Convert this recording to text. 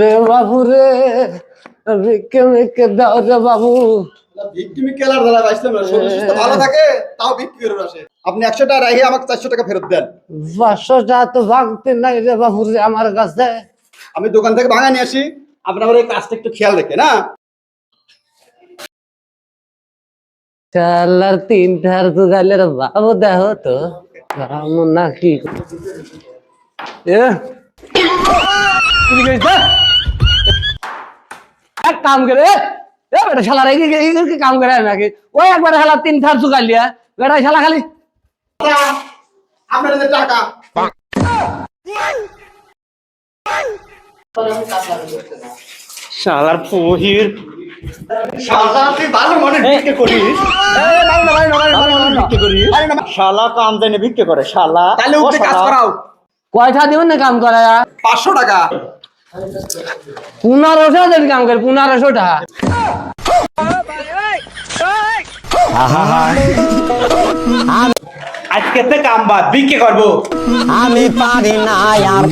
রে বাবু রে, ভিক্ষে ভিক্ষে দাও রে বাবু। ভিক্টিমি কেলার দ্বারা আসলাম না, শরীর সুস্থ ভালো থাকে তাও বিক্রি করে আসে। আপনি 100 টাকা রাখি আমাকে 400 টাকা ফেরত দেন। 500 টাকা তো ভাঙতে নাই রে বাবু রে আমার কাছে। আমি দোকান থেকে ভাঙা নিয়ে আসি, আপনি আমার এই কাজটা একটু খেয়াল রেখে না। চালার 3টার দুগালের বাবু দেখো তো কেমন নাকি এ এক কাম করে এ বেটা শালার কি কাম করে নাকি ওই একবার শালা 3টার দুগাল লিয়া বেটা শালা খালি আপনার যে টাকা শালার ফহির শালা তুই ভালো মনে ভিক্ষে করিস। ভিক্ষে করি শালা কাম জানে ভিক্ষে করে শালা তাহলে উঠে কাজ করাও। কয়টা দিবেন না কাম করা 500 টাকা 1500 দিন কাম করে 1500 টাকা আজকে কাম বাদ ভিক্ষে করবো আমি পারি না আর